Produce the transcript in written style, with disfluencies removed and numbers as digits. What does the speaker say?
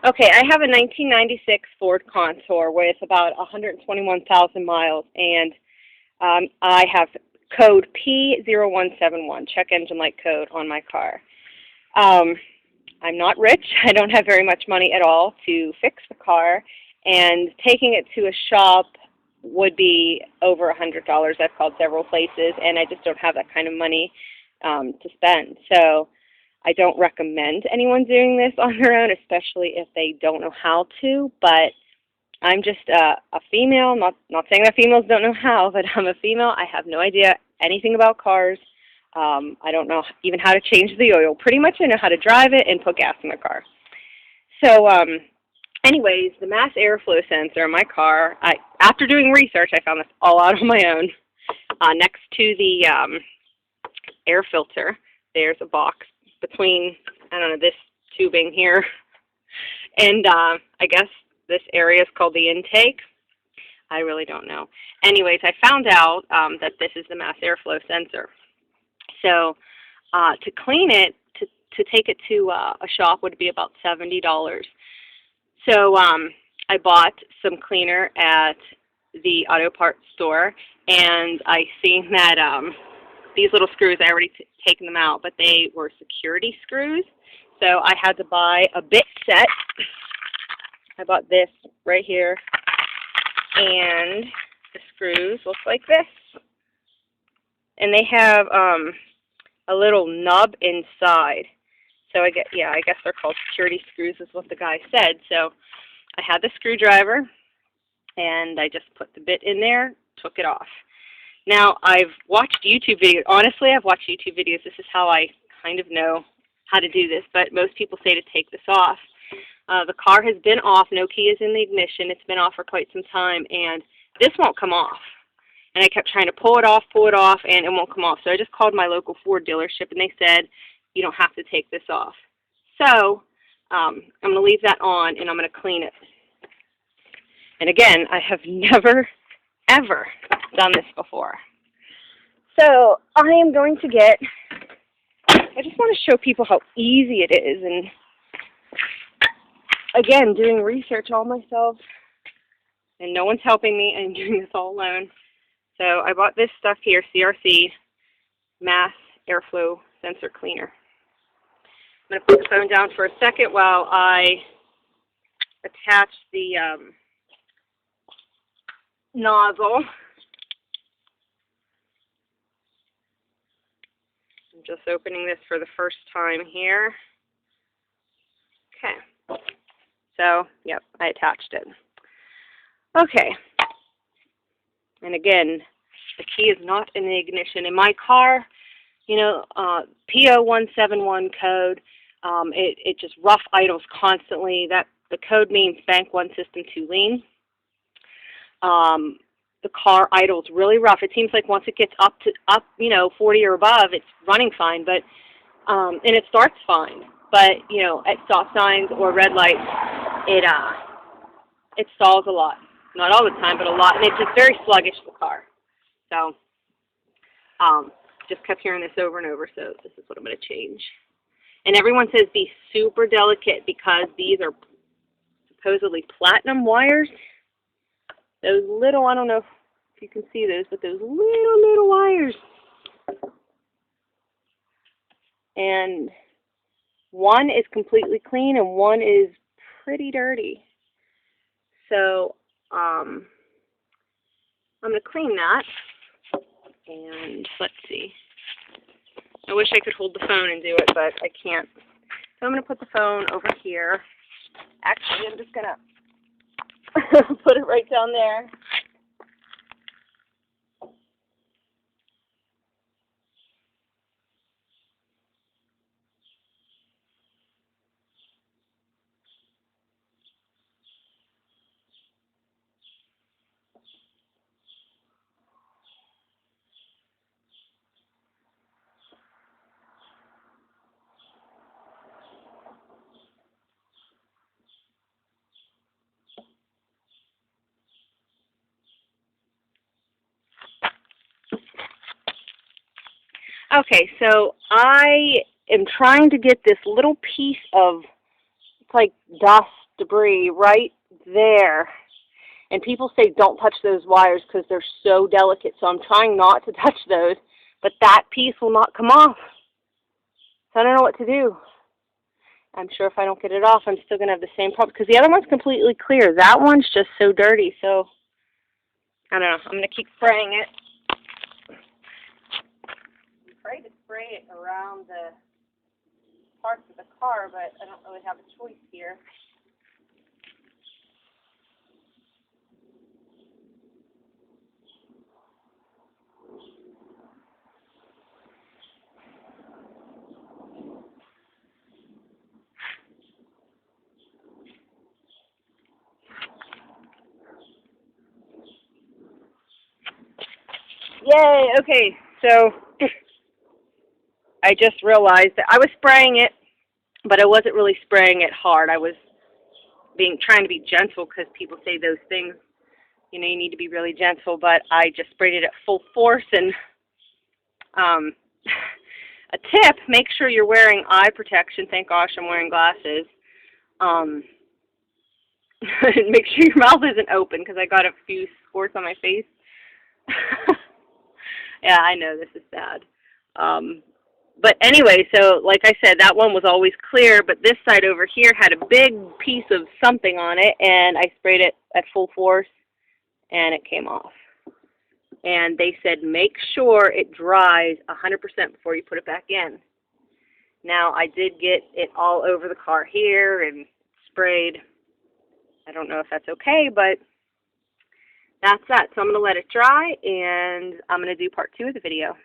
Okay, I have a 1996 Ford Contour with about 121,000 miles, and I have code P0171, check engine light code, on my car. Um, I'm not rich. I don't have very much money at all to fix the car, and taking it to a shop would be over $100. I've called several places, and I just don't have that kind of money to spend. So I don't recommend anyone doing this on their own, especially if they don't know how to. But I'm just a female. Not saying that females don't know how, but I'm a female. I have no idea anything about cars. I don't know even how to change the oil. Pretty much I know how to drive it and put gas in the car. So, anyways, the mass airflow sensor in my car, after doing research, I found this all out on my own. Next to the air filter, there's a box between, I don't know, this tubing here, and I guess this area is called the intake. I really don't know. Anyways, I found out that this is the mass airflow sensor. So to clean it, to take it to a shop would be about $70. So I bought some cleaner at the auto parts store, and I seen that these little screws, I already taken them out, but they were security screws. So I had to buy a bit set. I bought this right here, and the screws look like this. And they have a little nub inside. So I guess they're called security screws is what the guy said. So I had the screwdriver, and I just put the bit in there, took it off. Now, I've watched YouTube videos. Honestly, I've watched YouTube videos. This is how I kind of know how to do this, but most people say to take this off. The car has been off. No key is in the ignition. It's been off for quite some time, and this won't come off. And I kept trying to pull it off, and it won't come off. So I just called my local Ford dealership, and they said, you don't have to take this off. So I'm going to leave that on, and I'm going to clean it. And again, I have never, ever done this before. So I am going to I just want to show people how easy it is. And again, doing research all myself, and no one's helping me. I'm doing this all alone. So I bought this stuff here, CRC Mass Airflow Sensor Cleaner. I'm going to put the phone down for a second while I attach the nozzle. I'm just opening this for the first time here. Okay. So, yep, I attached it. Okay. And again, the key is not in the ignition. In my car, you know, P0171 code, it just rough idles constantly. The code means bank one, system two lean. The car idles really rough. It seems like once it gets up, 40 or above, it's running fine, but and it starts fine. But at stop signs or red lights, it stalls a lot. Not all the time, but a lot, and it's just very sluggish, the car. So just kept hearing this over and over. So this is what I'm going to change. And everyone says be super delicate because these are supposedly platinum wires. Those little, I don't know if you can see those, but those little wires. And one is completely clean and one is pretty dirty. So I'm going to clean that. And let's see. I wish I could hold the phone and do it, but I can't. So I'm going to put the phone over here. Actually, I'm just going to put it right down there. Okay, so I am trying to get this little piece of, it's like dust debris right there. And people say don't touch those wires because they're so delicate, so I'm trying not to touch those, but that piece will not come off. So I don't know what to do. I'm sure if I don't get it off, I'm still going to have the same problem, because the other one's completely clear. That one's just so dirty, so I don't know. I'm going to keep spraying it. I'm afraid to spray it around the parts of the car, but I don't really have a choice here. Yay! Okay, so I just realized that I was spraying it, but I wasn't really spraying it hard. I was trying to be gentle, because people say those things, you know, you need to be really gentle, but I just sprayed it at full force. And a tip, make sure you're wearing eye protection. Thank gosh I'm wearing glasses. Make sure your mouth isn't open, because I got a few squirts on my face. Yeah, I know, this is sad. But anyway, so like I said, that one was always clear, but this side over here had a big piece of something on it, and I sprayed it at full force, and it came off. And they said make sure it dries 100% before you put it back in. Now, I did get it all over the car here and sprayed. I don't know if that's okay, but that's that. So I'm going to let it dry, and I'm going to do part 2 of the video.